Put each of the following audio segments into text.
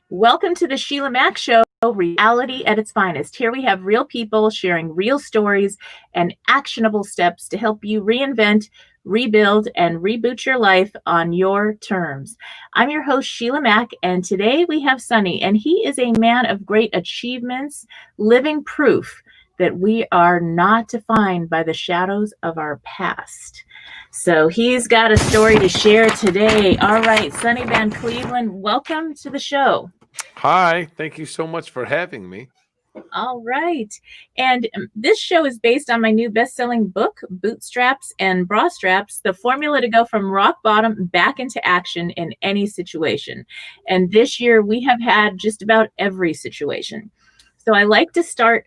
Welcome to the Sheila Mack Show, reality at its finest. Here we have real people sharing real stories and actionable steps to help you reinvent, rebuild, and reboot your life on your terms. I'm your host, Sheila Mack, and today we have Sonny, and he is a man of great achievements, living proof that we are not defined by the shadows of our past. So he's got a story to share today. All right, Sonny Van Cleveland, welcome to the show. Hi, thank you so much for having me. All right. And this show is based on my new best-selling book, Bootstraps and Bra Straps, the formula to go from rock bottom back into action in any situation. And this year we have had just about every situation. So I like to start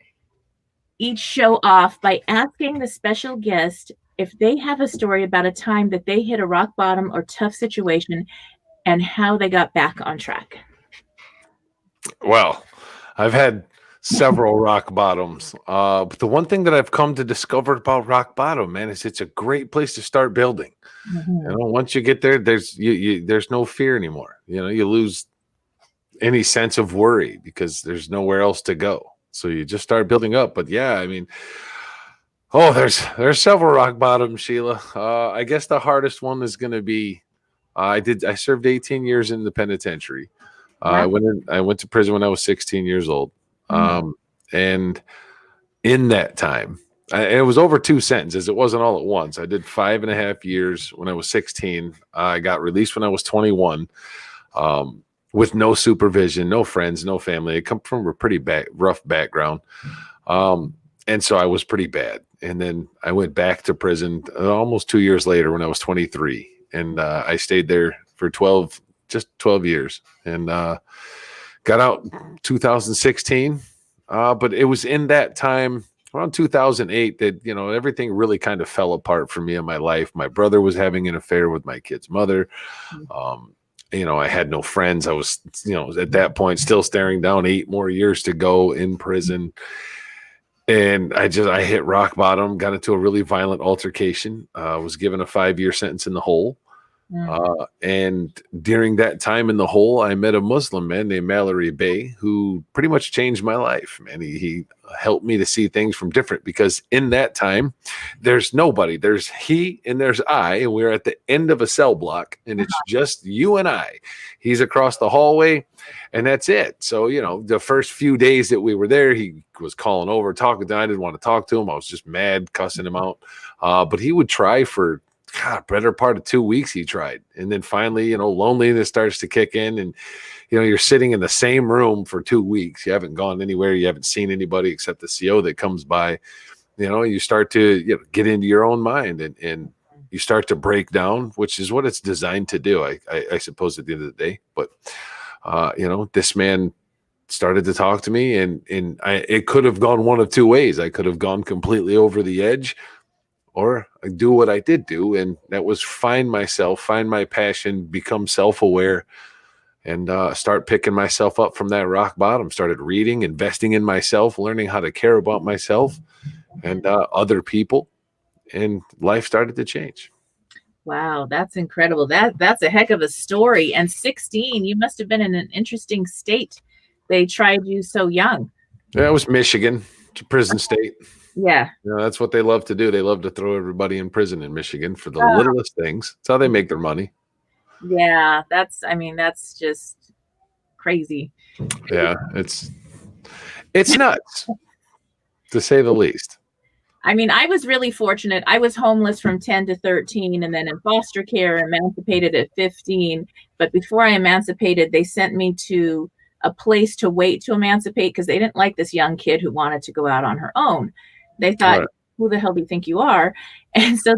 each show off by asking the special guest if they have a story about a time that they hit a rock bottom or tough situation and how they got back on track. Well, I've had several rock bottoms. But the one thing that I've come to discover about rock bottom, man, is it's a great place to start building. Mm-hmm. You know, once you get there, there's no fear anymore. You know, you lose any sense of worry because there's nowhere else to go. So you just start building up. But yeah, I mean, there's several rock bottoms, Sheila. I guess the hardest one is going to be I served 18 years in the penitentiary. I went to prison when I was 16 years old. And in that time, it was over 2 sentences. It wasn't all at once. I did 5.5 years when I was 16. I got released when I was 21, with no supervision, no friends, no family. I come from a pretty rough background. And so I was pretty bad. And then I went back to prison almost 2 years later when I was 23. And I stayed there for 12 years, and got out 2016. But it was in that time, around 2008, that, you know, everything really kind of fell apart for me in my life. My brother was having an affair with my kid's mother. You know, I had no friends. I was, you know, at that point still staring down 8 more years to go in prison. And I hit rock bottom, got into a really violent altercation, was given a 5-year sentence in the hole. And during that time in the hole, I met a Muslim man named Mallory Bey, who pretty much changed my life, man. He helped me to see things from different, because in that time, there's nobody. There's he and there's I, and we're at the end of a cell block, and it's just you and I. He's across the hallway, and that's it. So, you know, the first few days that we were there, he was calling over, talking to him. I didn't want to talk to him. I was just mad, cussing him out. But he would try for better part of 2 weeks. He tried. And then finally, you know, loneliness starts to kick in, and, you know, you're sitting in the same room for 2 weeks. You haven't gone anywhere. You haven't seen anybody except the CO that comes by. You know, you start to get into your own mind, and you start to break down, which is what it's designed to do, I suppose, at the end of the day. But, you know, this man started to talk to me, and it could have gone one of two ways. I could have gone completely over the edge, or I do what I did do, and that was find myself, find my passion, become self-aware, and start picking myself up from that rock bottom. Started reading, investing in myself, learning how to care about myself and other people, and life started to change. Wow, that's incredible. That's a heck of a story. And 16, you must have been in an interesting state. They tried you so young. Yeah, it was Michigan. It's a prison state. Yeah. You know, that's what they love to do. They love to throw everybody in prison in Michigan for the littlest things. That's how they make their money. Yeah, that's just crazy. Yeah, it's nuts, to say the least. I mean, I was really fortunate. I was homeless from 10 to 13, and then in foster care, emancipated at 15. But before I emancipated, they sent me to a place to wait to emancipate, because they didn't like this young kid who wanted to go out on her own. They thought, who the hell do you think you are? And so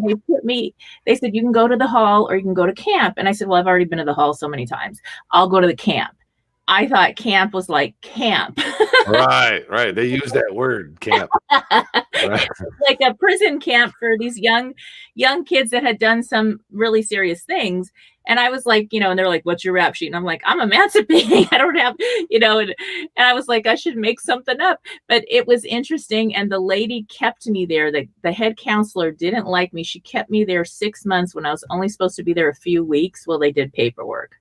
they said, you can go to the hall or you can go to camp. And I said, well, I've already been to the hall so many times. I'll go to the camp. I thought camp was like camp. Right. They use that word, camp. Right. Like a prison camp for these young kids that had done some really serious things. And I was like, you know, and they're like, what's your rap sheet? And I'm like, I'm emancipating. I don't have, you know, and I was like, I should make something up. But it was interesting. And the lady kept me there. The head counselor didn't like me. She kept me there 6 months when I was only supposed to be there a few weeks while they did paperwork.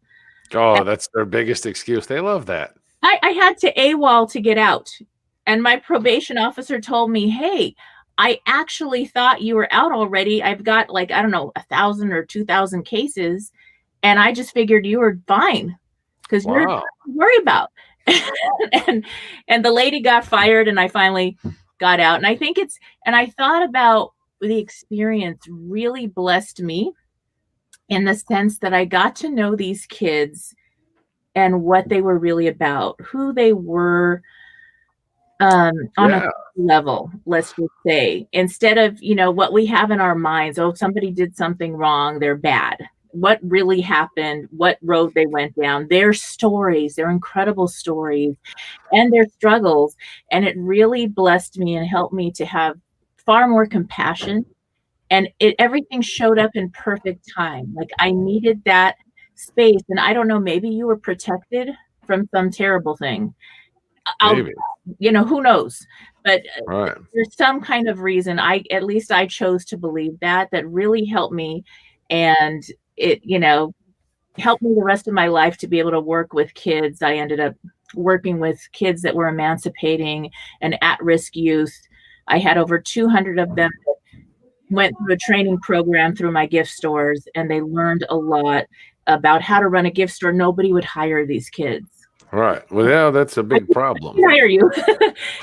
Oh, that's their biggest excuse. They love that. I had to AWOL to get out. And my probation officer told me, hey, I actually thought you were out already. I've got like, I don't know, 1,000 or 2,000 cases. And I just figured you were fine because you're Wow. nothing to worry about. and the lady got fired and I finally got out. And I think and I thought about the experience really blessed me in the sense that I got to know these kids and what they were really about, who they were on a level, let's just say, instead of, what we have in our minds. Oh, somebody did something wrong, they're bad. What really happened, what road they went down, their stories, their incredible stories and their struggles. And it really blessed me and helped me to have far more compassion. And everything showed up in perfect time. Like I needed that space. And I don't know, maybe you were protected from some terrible thing. Maybe. Who knows? But Right. there's some kind of reason. At least I chose to believe that really helped me. And it, helped me the rest of my life to be able to work with kids. I ended up working with kids that were emancipating and at-risk youth. I had over 200 of them that went through a training program through my gift stores, and they learned a lot about how to run a gift store. Nobody would hire these kids. Right. Well, yeah, that's a big problem. I hire you.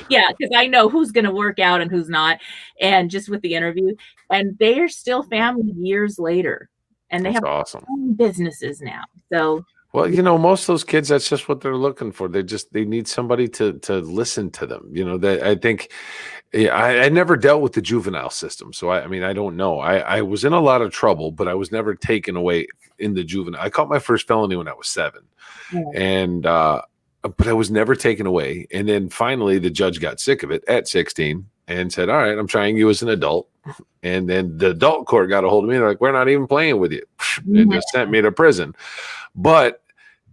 Yeah, because I know who's going to work out and who's not. And just with the interview, and they are still family years later. And they have awesome businesses now. So, well, most of those kids, that's just what they're looking for. They need somebody to listen to them. That I think, I never dealt with the juvenile system. So I don't know. I was in a lot of trouble, but I was never taken away in the juvenile. I caught my first felony when I was 7. Yeah. And, but I was never taken away. And then finally the judge got sick of it at 16 and said, all right, I'm trying you as an adult. And then the adult court got a hold of me. They're like, we're not even playing with you. And just sent me to prison. But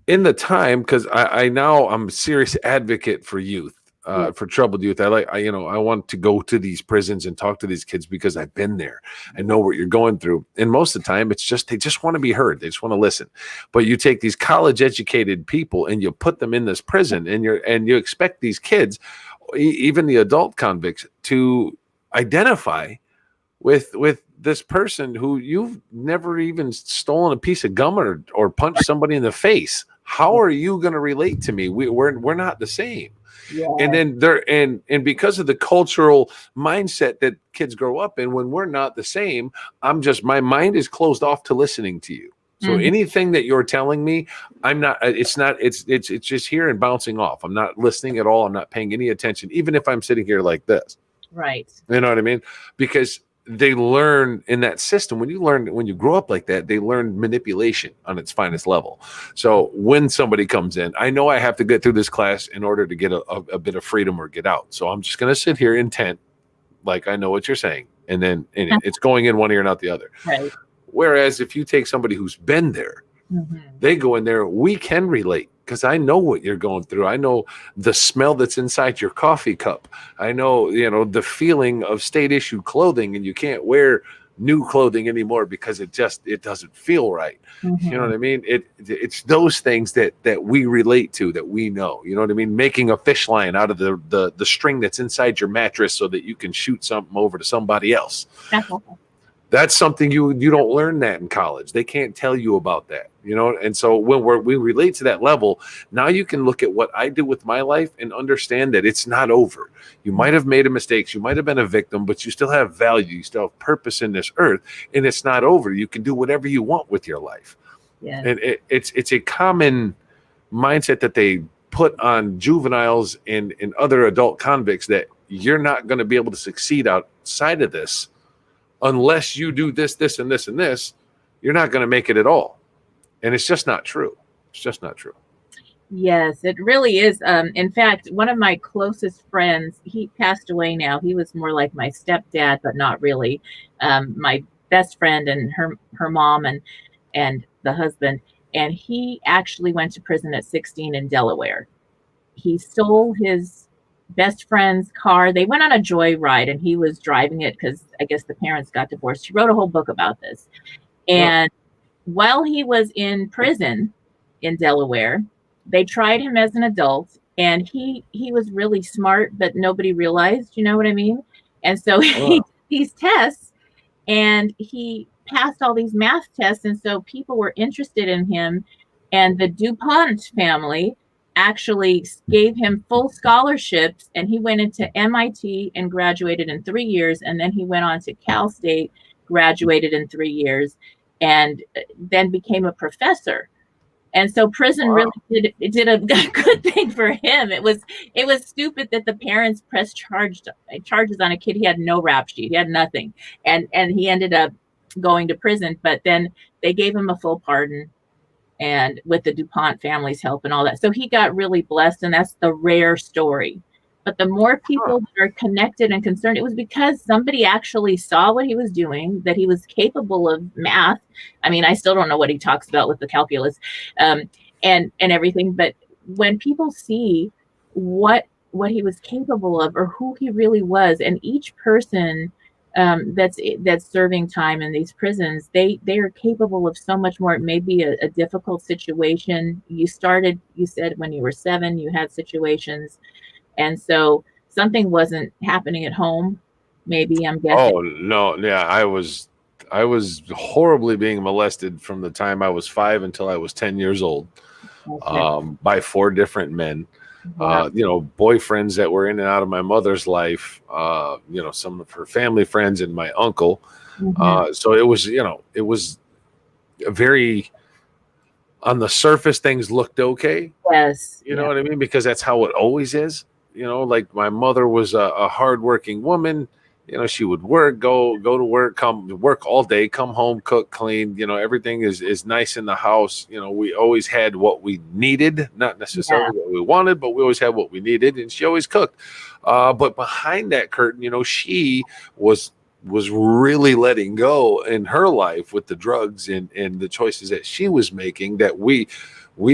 in the time, because I'm a serious advocate for youth, for troubled youth. I want to go to these prisons and talk to these kids because I've been there. I know what you're going through. And most of the time, it's just, they just want to be heard. They just want to listen. But you take these college educated people and you put them in this prison and you expect these kids, even the adult convicts, to identify with this person who you've never even stolen a piece of gum or punched somebody in the face. How are you going to relate to me? We're not the same. Yeah. And then and because of the cultural mindset that kids grow up in, when we're not the same, my mind is closed off to listening to you. So anything that you're telling me, it's just here and bouncing off. I'm not listening at all. I'm not paying any attention, even if I'm sitting here like this. Right. You know what I mean? Because they learn in that system. When you grow up like that, they learn manipulation on its finest level. So when somebody comes in, I know I have to get through this class in order to get a bit of freedom or get out. So I'm just going to sit here intent, like I know what you're saying. And then it's going in one ear and out the other. Right. Whereas if you take somebody who's been there, they go in there, we can relate. Because I know what you're going through. I know the smell that's inside your coffee cup. I know, the feeling of state issued clothing, and you can't wear new clothing anymore because it doesn't feel right. You know what I mean? It's those things that we relate to, that we know. You know what I mean? Making a fish line out of the string that's inside your mattress so that you can shoot something over to somebody else. That's something you don't learn that in college. They can't tell you about that, And so when we relate to that level, now you can look at what I did with my life and understand that it's not over. You might have made mistakes. You might have been a victim, but you still have value. You still have purpose in this earth, and it's not over. You can do whatever you want with your life. Yeah. And it's a common mindset that they put on juveniles and other adult convicts, that you're not going to be able to succeed outside of this. Unless you do this, this, and this, and this, you're not going to make it at all. And it's just not true. It's just not true. Yes, it really is. In fact, one of my closest friends, he passed away now. He was more like my stepdad, but not really. My best friend and her mom and the husband. And he actually went to prison at 16 in Delaware. He stole his best friend's car. They went on a joyride and he was driving it because I guess the parents got divorced. He wrote a whole book about this. And while he was in prison in Delaware. They tried him as an adult, and he was really smart, but nobody realized, you know what I mean? And so he Oh, did these tests, and he passed all these math tests, and so people were interested in him, and the DuPont family actually gave him full scholarships, and he went into MIT and graduated in 3 years, and then he went on to Cal State, graduated in 3 years, and then became a professor. And so prison wow. really did a good thing for him. It was stupid that the parents pressed charges on a kid. He had no rap sheet. He had nothing, and he ended up going to prison. But then they gave him a full pardon, and with the DuPont family's help and all that. So he got really blessed, and that's the rare story. But the more Huh. people that are connected and concerned, it was because somebody actually saw what he was doing, that he was capable of math. I mean, I still don't know what he talks about with the calculus, um, and everything. But when people see what he was capable of, or who he really was, and each person that's serving time in these prisons, they are capable of so much more. It may be a difficult situation. You said when you were 7, you had situations, and so something wasn't happening at home. Maybe, I'm guessing. Oh no, yeah, I was horribly being molested from the time I was 5 until I was 10 years old, Okay. by 4 different men. Wow. Boyfriends that were in and out of my mother's life, some of her family friends and my uncle. Mhm. So it was a very, on the surface, things looked okay. Yes. You know Yeah. what I mean? Because that's how it always is. Like my mother was a hardworking woman. She would work, go to work, come work all day, come home, cook, clean. Everything is nice in the house. We always had what we needed, not Yeah. necessarily what we wanted, but we always had what we needed, and she always cooked. But behind that curtain, she was really letting go in her life with the drugs and the choices that she was making that we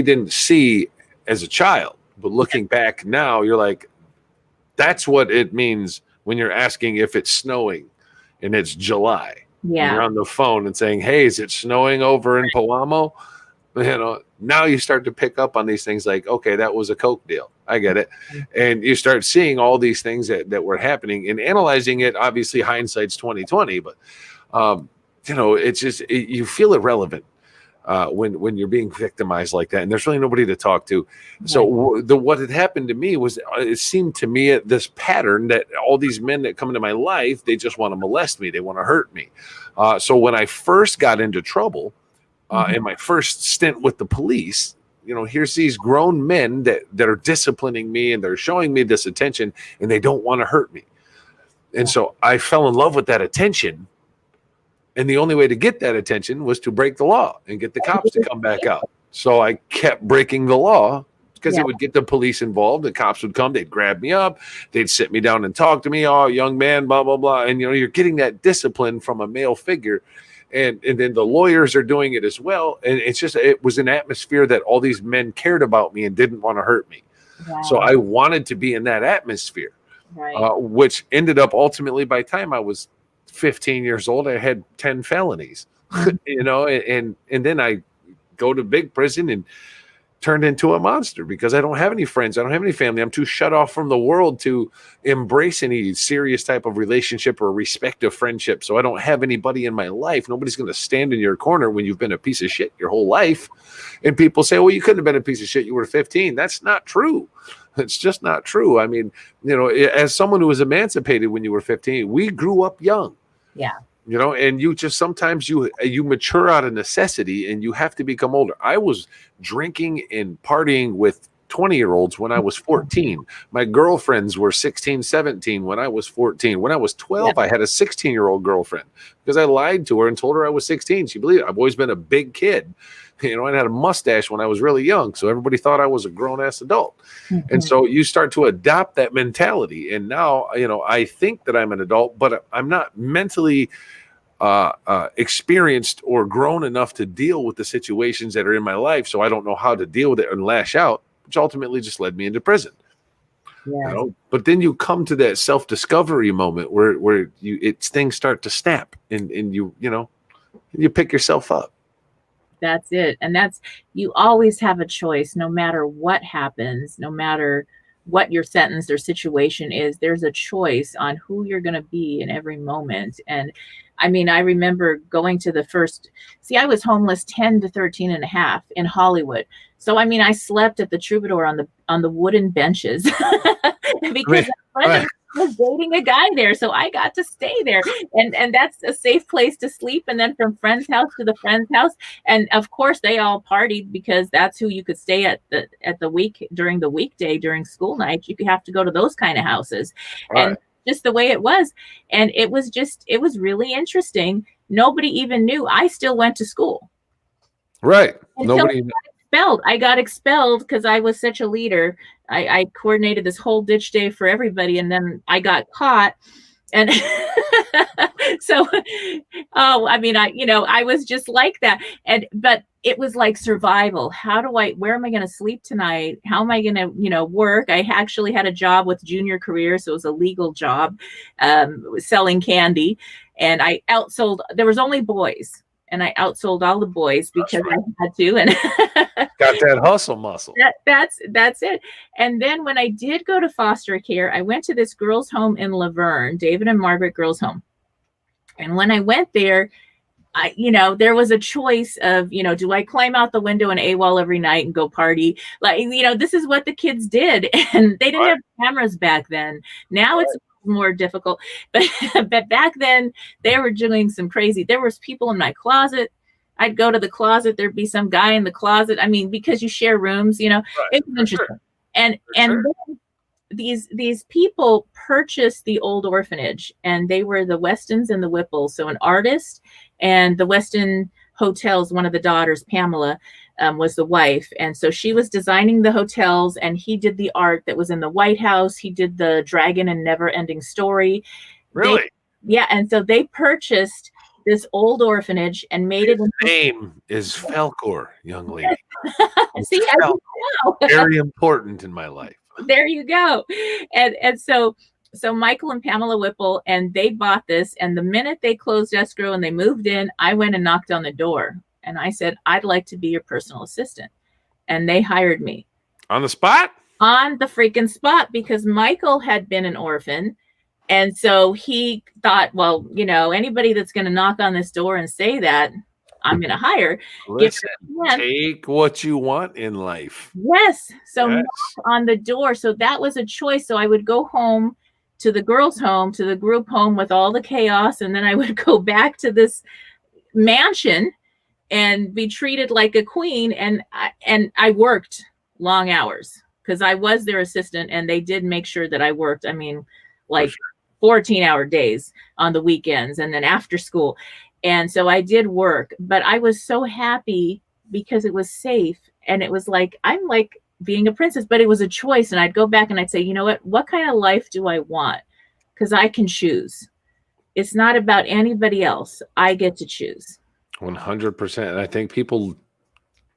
didn't see as a child. But looking back now, you're like, that's what it means when you're asking if it's snowing and it's July. And you're Yeah. on the phone and saying, hey, is it snowing over in Palamo? Now you start to pick up on these things like, okay, that was a Coke deal. I get it. And you start seeing all these things that were happening and analyzing it. Obviously, hindsight's 2020, but it's just you feel irrelevant when you're being victimized like that, and there's really nobody to talk to. So Right. what had happened to me was, it seemed to me this pattern that all these men that come into my life, they just want to molest me, they want to hurt me. So when I first got into trouble, Mhm. in my first stint with the police, here's these grown men that are disciplining me and they're showing me this attention and they don't want to hurt me. And Yeah. so I fell in love with that attention. And the only way to get that attention was to break the law and get the cops to come back out. So I kept breaking the law because Yeah. it would get the police involved. The cops would come, they'd grab me up, they'd sit me down and talk to me. Oh, young man, blah, blah, blah. And, you're getting that discipline from a male figure. And then the lawyers are doing it as well. And it was an atmosphere that all these men cared about me and didn't want to hurt me. So Wow. I wanted to be in that atmosphere, Right. which ended up ultimately, by the time I was 15 years old, I had 10 felonies, Mhm. and then I go to big prison and turned into a monster because I don't have any friends. I don't have any family. I'm too shut off from the world to embrace any serious type of relationship or respective friendship. So I don't have anybody in my life. Nobody's going to stand in your corner when you've been a piece of shit your whole life. And people say, well, you couldn't have been a piece of shit. You were 15. That's not true. It's just not true. I mean, as someone who was emancipated when you were 15, we grew up young. Yeah. And you just, sometimes you mature out of necessity and you have to become older. I was drinking and partying with 20-year-olds when I was 14. My girlfriends were 16, 17 when I was 14. When I was Yeah. 12, I had a 16-year-old girlfriend because I lied to her and told her I was 16. She believed it. I've always been a big kid. I had a mustache when I was really young, so everybody thought I was a grown-ass adult. And Mhm. so you start to adopt that mentality. And now, I think that I'm an adult, but I'm not mentally experienced or grown enough to deal with the situations that are in my life. So I don't know how to deal with it and lash out, which ultimately just led me into prison. Yes. But then you come to that self-discovery moment where things start to snap and you pick yourself up. That's it. And you always have a choice, no matter what happens, no matter what your sentence or situation is, there's a choice on who you're going to be in every moment. And I mean, I remember going to I was homeless 10 to 13 and a half in Hollywood. So, I mean, I slept at the Troubadour on the wooden benches because a friend of mine was dating a guy there. So I got to stay there. And that's a safe place to sleep. And then from friend's house to the friend's house. And of course they all partied because that's who you could stay at the week during the weekday, during school night. You could have to go to those kind of houses. Right. And just the way it was. And it was really interesting. Nobody even knew I still went to school. Right. Nobody I got expelled because I was such a leader. I coordinated this whole ditch day for everybody, and then I got caught. And so, I mean, I was just like that. But it was like survival. Where am I going to sleep tonight? How am I going to, work? I actually had a job with Junior Career. So it was a legal job, selling candy. And I outsold, there was only boys. And I outsold all the boys because I had to. And got that hustle muscle. That's it. And then when I did go to foster care, I went to this girls' home in Laverne, David and Margaret Girls' Home. And when I went there, there was a choice of, do I climb out the window and AWOL every night and go party? Like, this is what the kids did. And they didn't have cameras back then. Now it's more difficult, but back then they were doing some crazy. There was people in my closet. I'd go to the closet, there'd be some guy in the closet. I mean, because you share rooms, it was interesting. Sure. And then these people purchased the old orphanage, and they were the Westons and the Whipples. So an artist, and the Weston Hotels, one of the daughters, Pamela, was the wife. And so she was designing the hotels, and he did the art that was in the White House. He did the Dragon and Never Ending Story. Really? And so they purchased this old orphanage and made it. His name is Falcor, young lady. See, very important in my life. There you go. And so Michael and Pamela Whipple, and they bought this. And the minute they closed escrow and they moved in, I went and knocked on the door. And I said, I'd like to be your personal assistant. And they hired me. On the spot? On the freaking spot, because Michael had been an orphan. And so he thought, well, anybody that's going to knock on this door and say that, I'm going to hire. Listen, take what you want in life. Yes. So knock on the door. So that was a choice. So I would go home to the girls' home, to the group home with all the chaos. And then I would go back to this mansion and be treated like a queen. And I worked long hours because I was their assistant, and they did make sure that I worked. I mean, like 14-hour days on the weekends and then after school. And so I did work, but I was so happy because it was safe. And it was like, I'm like being a princess, but it was a choice. And I'd go back and I'd say, you know what kind of life do I want? Because I can choose. It's not about anybody else. I get to choose. 100%. And I think people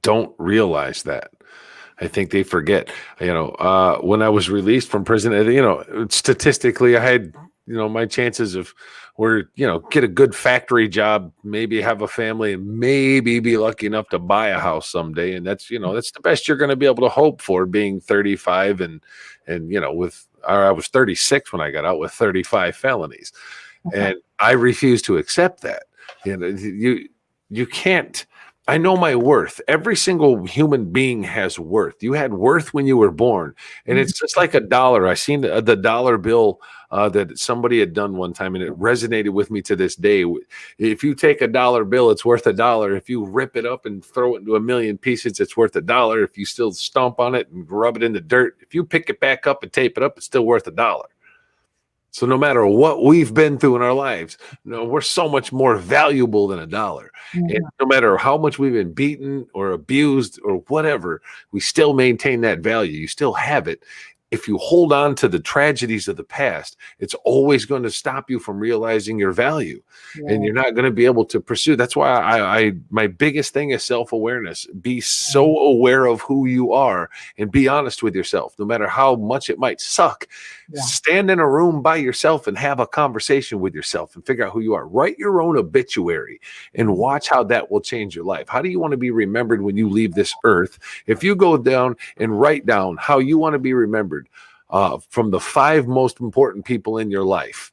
don't realize that. I think they forget, when I was released from prison, statistically I had, my chances were, get a good factory job, maybe have a family, and maybe be lucky enough to buy a house someday. And that's, that's the best you're going to be able to hope for, being 35 and I was 36 when I got out with 35 felonies. Okay. And I refuse to accept that. You can't. I know my worth. Every single human being has worth. You had worth when you were born. And it's just like $1. I seen the dollar bill that somebody had done one time, and it resonated with me to this day. If you take $1 bill, it's worth $1. If you rip it up and throw it into 1,000,000 pieces, it's worth $1. If you still stomp on it and rub it in the dirt, if you pick it back up and tape it up, it's still worth $1. So no matter what we've been through in our lives, we're so much more valuable than $1. Mm-hmm. And no matter how much we've been beaten or abused or whatever, we still maintain that value. You still have it if you hold on to the tragedies of the past, it's always going to stop you from realizing your value, and you're not going to be able to pursue. That's why I my biggest thing is self-awareness. Be so aware of who you are and be honest with yourself, no matter how much it might suck. Stand in a room by yourself and have a conversation with yourself and figure out who you are. Write your own obituary and watch how that will change your life. How do you want to be remembered when you leave this earth? If you go down and write down how you want to be remembered from the 5 most important people in your life,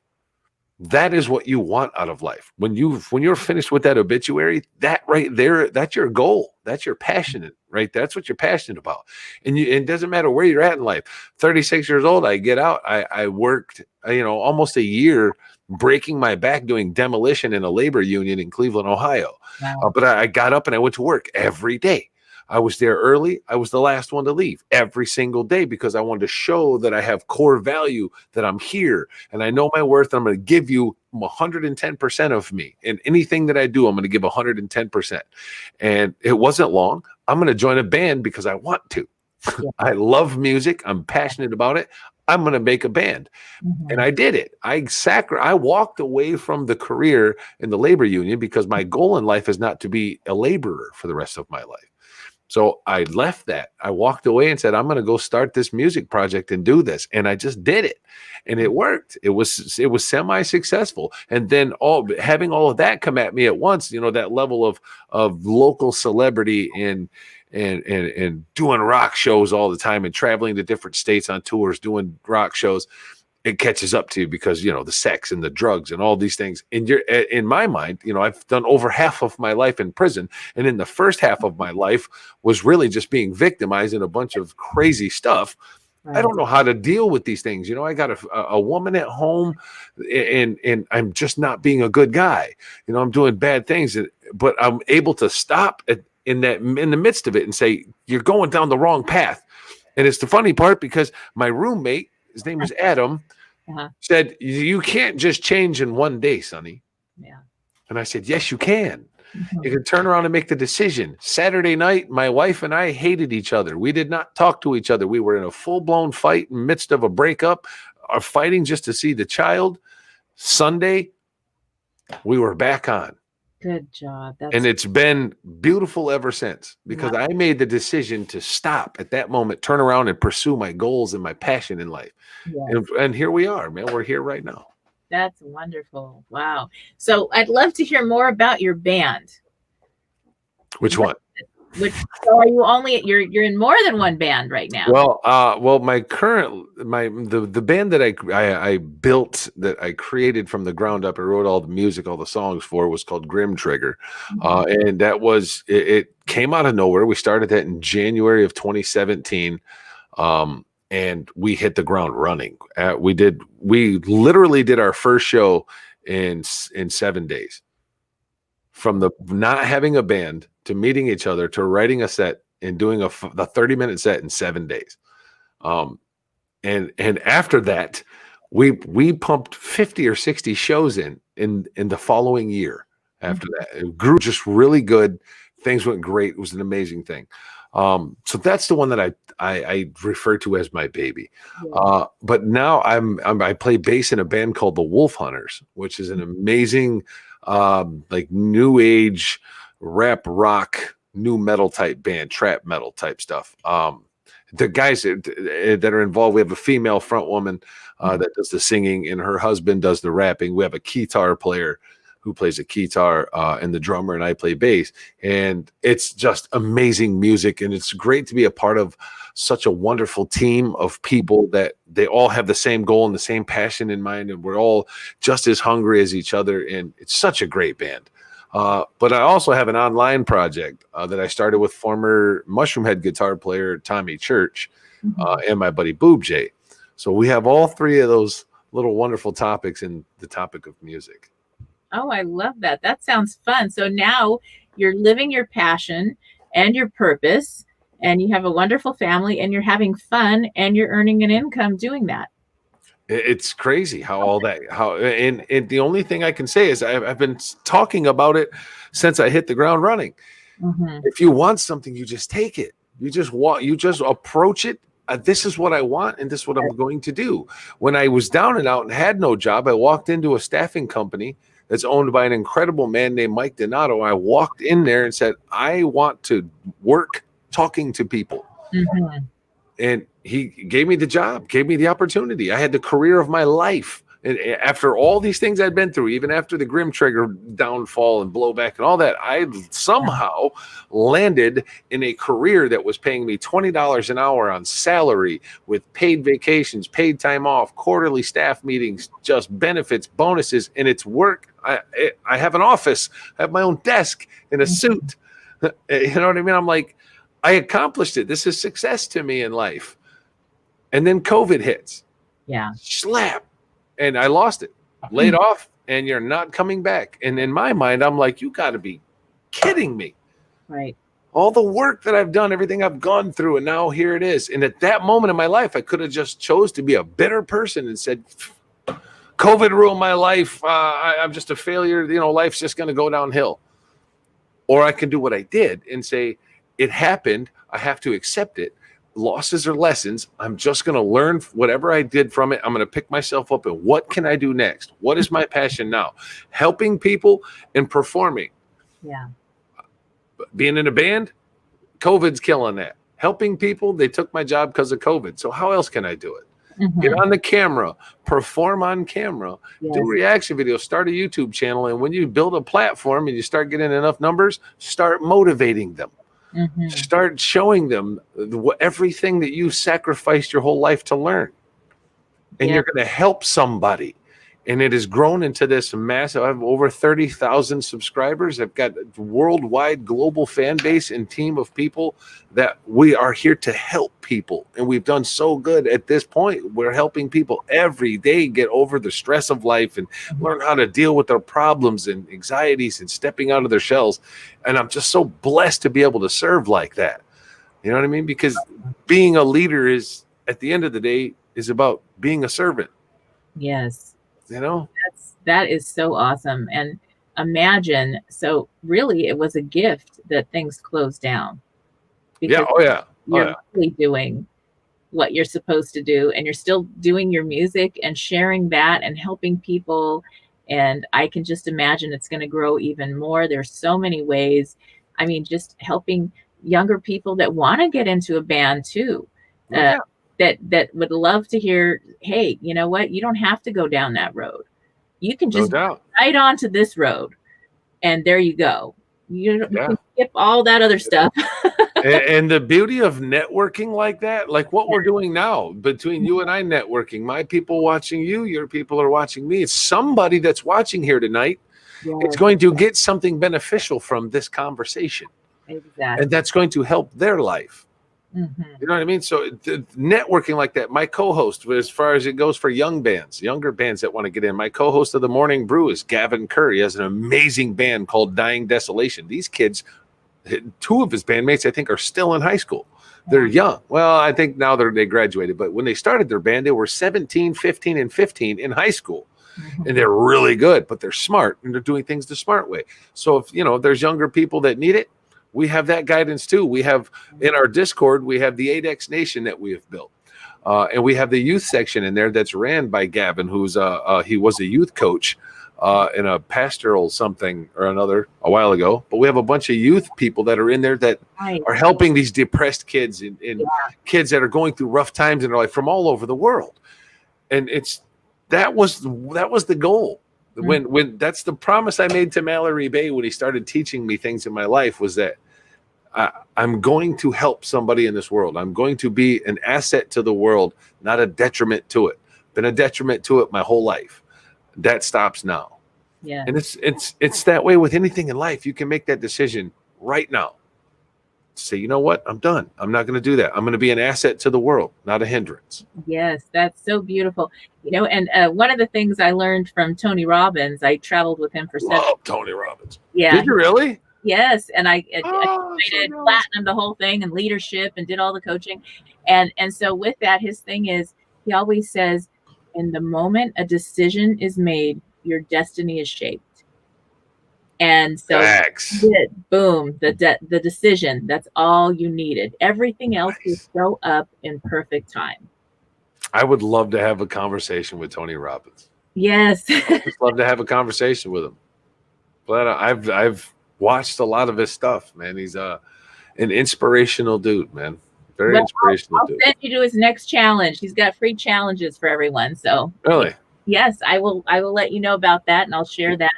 that is what you want out of life. When you're finished with that obituary, that right there, that's your goal. That's your passionate, right? That's what you're passionate about. And it doesn't matter where you're at in life. 36 years old, I get out. I worked, almost a year breaking my back doing demolition in a labor union in Cleveland, Ohio. Wow. But I got up and I went to work every day. I was there early. I was the last one to leave every single day because I wanted to show that I have core value, that I'm here and I know my worth. And I'm going to give you 110% of me. And anything that I do, I'm going to give 110%. And it wasn't long. I'm going to join a band because I want to. I love music. I'm passionate about it. I'm going to make a band. And I did it. I walked away from the career in the labor union because my goal in life is not to be a laborer for the rest of my life. So I left that. I walked away and said, I'm going to go start this music project and do this. And I just did it. And it worked. It was semi-successful. And then having all of that come at me at once, that level of local celebrity and doing rock shows all the time and traveling to different states on tours, doing rock shows, it catches up to you because, the sex and the drugs and all these things. And in my mind, I've done over half of my life in prison. And in the first half of my life was really just being victimized in a bunch of crazy stuff. Right. I don't know how to deal with these things. I got a woman at home and I'm just not being a good guy. I'm doing bad things, but I'm able to stop in the midst of it and say, you're going down the wrong path. And it's the funny part because my roommate, his name was Adam, said, you can't just change in one day, Sonny. Yeah. And I said, yes, you can. You can turn around and make the decision. Saturday night, my wife and I hated each other. We did not talk to each other. We were in a full-blown fight in the midst of a breakup, fighting just to see the child. Sunday, we were back on. Good job. And it's been beautiful ever since because I made the decision to stop at that moment, turn around and pursue my goals and my passion in life. Yes. And here we are, man. We're here right now. That's wonderful. Wow. So I'd love to hear more about your band. Which one? So are you you're in more than one band right now? Well, the band that I built, that I created from the ground up, I wrote all the music, all the songs for, was called Grim Trigger. And that was, it came out of nowhere. We started that in January of 2017. And we hit the ground running. We literally did our first show in 7 days. From the not having a band to meeting each other to writing a set and doing the 30-minute set in 7 days. And after that, we pumped 50 or 60 shows in the following year. After that, it grew just really good. Things went great. It was an amazing thing. So that's the one that I refer to as my baby. Yeah. But now I play bass in a band called the Wolf Hunters, which is an amazing like new age rap rock, new metal type band, trap metal type stuff. The guys that are involved, we have a female front woman that does the singing, and her husband does the rapping. We have a guitar player who plays a guitar, and the drummer, and I play bass. And it's just amazing music. And it's great to be a part of such a wonderful team of people that they all have the same goal and the same passion in mind. And we're all just as hungry as each other. And it's such a great band. But I also have an online project that I started with former Mushroomhead guitar player Tommy Church and my buddy Boob J. So we have all three of those little wonderful topics in the topic of music. Oh, I love that. That sounds fun. So now you're living your passion and your purpose, and you have a wonderful family, and you're having fun, and you're earning an income doing that. It's crazy how and the only thing I can say is I've been talking about it since I hit the ground running. If you want something, you just take it. You just approach it, this is what I want, and this is what I'm going to do. When I was down and out and had no job, I walked into a staffing company that's owned by an incredible man named Mike Donato. I walked in there and said, I want to work talking to people. Mm-hmm. And he gave me the job, gave me the opportunity. I had the career of my life. And after all these things I'd been through, even after the Grim Trigger downfall and blowback and all that, I somehow landed in a career that was paying me $20 an hour on salary with paid vacations, paid time off, quarterly staff meetings, just benefits, bonuses, and it's work. I have an office, I have my own desk and a suit. You know what I mean? I'm like, I accomplished it. This is success to me in life. And then COVID hits. Yeah. Slap. And I lost it, laid off, and you're not coming back. And in my mind, I'm like, you got to be kidding me. Right. All the work that I've done, everything I've gone through, and now here it is. And at that moment in my life, I could have just chose to be a bitter person and said, COVID ruined my life. I'm just a failure. You know, life's just going to go downhill. Or I can do what I did and say, it happened. I have to accept it. Losses are lessons. I'm just going to learn whatever I did from it. I'm going to pick myself up and what can I do next? What is my passion now? Helping people and performing. Yeah. Being in a band, COVID's killing that. Helping people, they took my job because of COVID. So how else can I do it? Mm-hmm. Get on the camera, perform on camera, Yes. do reaction videos, start a YouTube channel. And when you build a platform and you start getting enough numbers, start motivating them. Mm-hmm. Start showing them everything that you sacrificed your whole life to learn. And you're going to help somebody. And it has grown into this massive. I have over 30,000 subscribers. I've got a worldwide global fan base and team of people that we are here to help people. And we've done so good at this point. We're helping people every day get over the stress of life and learn how to deal with their problems and anxieties and stepping out of their shells. And I'm just so blessed to be able to serve like that. You know what I mean? Because being a leader is, at the end of the day, is about being a servant. Yes. You know, that is so awesome. And imagine, so really it was a gift that things closed down. Because you're really doing what you're supposed to do, and you're still doing your music and sharing that and helping people. And I can just imagine it's going to grow even more. There's so many ways. I mean, just helping younger people that want to get into a band too. That would love to hear, hey, you know what? You don't have to go down that road. You can just right onto this road, and there you go. You can skip all that other stuff. and the beauty of networking like that, like what we're doing now, between you and I networking, my people watching you, your people are watching me. It's somebody that's watching here tonight. It's going to get something beneficial from this conversation. Exactly. And that's going to help their life. Mm-hmm. You know what I mean? So networking like that, my co-host, as far as it goes for younger bands that want to get in, my co-host of the Morning Brew is Gavin Kerr. He has an amazing band called Dying Desolation. These kids, two of his bandmates, I think, are still in high school. They're young. Well, I think now they graduated, but when they started their band, they were 17, 15, and 15 in high school. Mm-hmm. And they're really good, but they're smart, and they're doing things the smart way. So if there's younger people that need it, we have that guidance too. We have in our Discord, we have the 8X Nation that we have built. And we have the youth section in there that's ran by Gavin, who's he was a youth coach in a pastoral something or another a while ago. But we have a bunch of youth people that are in there that are helping these depressed kids and kids that are going through rough times in their life from all over the world. And that was the goal. When that's the promise I made to Mallory Bay when he started teaching me things in my life, was that I'm going to help somebody in this world. I'm going to be an asset to the world, not a detriment to it. Been a detriment to it my whole life. That stops now. Yeah. And it's that way with anything in life. You can make that decision right now. Say, you know what? I'm done. I'm not going to do that. I'm going to be an asset to the world, not a hindrance. Yes, that's so beautiful. And one of the things I learned from Tony Robbins, I traveled with him for 7 years. Tony Robbins. Yeah. Did you really? Yes. And I did platinum, the whole thing, and leadership, and did all the coaching. And so with that, his thing is, he always says, in the moment a decision is made, your destiny is shaped. And so Facts. boom, the decision. That's all you needed. Everything else will show up in perfect time. I would love to have a conversation with Tony Robbins. Yes. I would just love to have a conversation with him. But I've watched a lot of his stuff, man. He's an inspirational dude, man. Very inspirational dude. I'll send you to his next challenge. He's got free challenges for everyone. So really, yes, I will let you know about that, and I'll share that.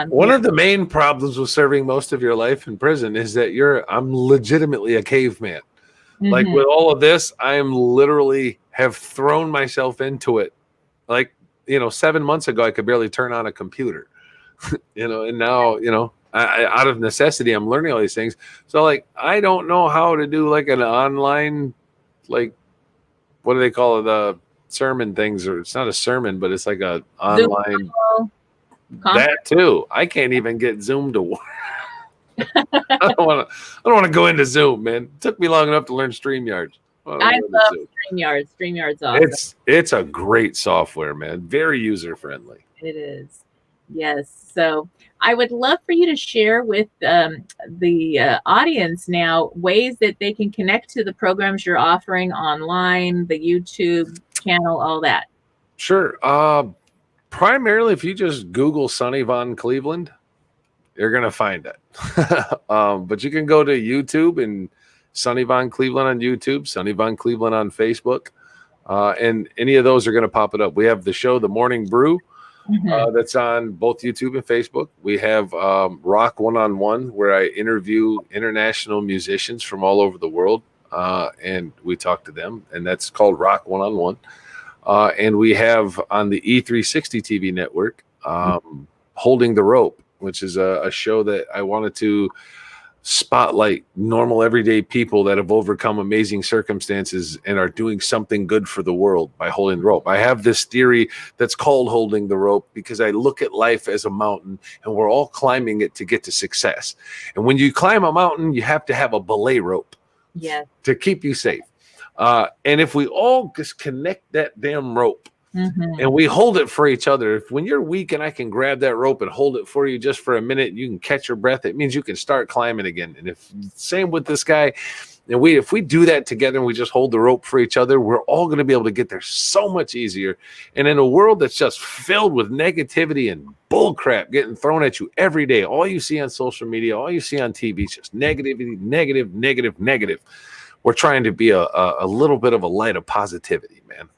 One of the main problems with serving most of your life in prison is that I'm legitimately a caveman. Like with all of this, I am literally have thrown myself into it. Like, 7 months ago, I could barely turn on a computer, and now, out of necessity, I'm learning all these things. So like, I don't know how to do like an online, like, what do they call it? The sermon things, or it's not a sermon, but it's like a online. That too. I can't even get Zoom to work. I don't want to go into Zoom, man. It took me long enough to learn StreamYard. I love StreamYard. StreamYard's awesome. It's a great software, man. Very user friendly. It is. Yes. So I would love for you to share with the audience now ways that they can connect to the programs you're offering online, the YouTube channel, all that. Sure. Primarily, if you just Google Sonny Von Cleveland, you're going to find it. But you can go to YouTube and Sonny Von Cleveland on YouTube, Sonny Von Cleveland on Facebook, and any of those are going to pop it up. We have the show, The Morning Brew, that's on both YouTube and Facebook. We have Rock One-on-One, where I interview international musicians from all over the world, and we talk to them, and that's called Rock One-on-One. And we have on the E360 TV network, Holding the Rope, which is a show that I wanted to spotlight normal, everyday people that have overcome amazing circumstances and are doing something good for the world by holding the rope. I have this theory that's called holding the rope because I look at life as a mountain, and we're all climbing it to get to success. And when you climb a mountain, you have to have a belay rope to keep you safe. And if we all just connect that damn rope and we hold it for each other, when you're weak and I can grab that rope and hold it for you just for a minute, you can catch your breath. It means you can start climbing again. And same with this guy, and if we do that together and we just hold the rope for each other, we're all going to be able to get there so much easier. And in a world that's just filled with negativity and bull crap getting thrown at you every day, all you see on social media, all you see on TV is just negativity, negative. We're trying to be a little bit of a light of positivity, man.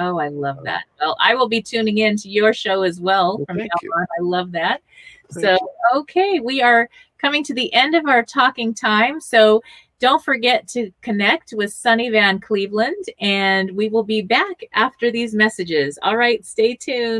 Oh, I love that. Well, I will be tuning in to your show as well from now on. I love that. Okay, we are coming to the end of our talking time. So don't forget to connect with Sonny Van Cleveland, and we will be back after these messages. All right, stay tuned.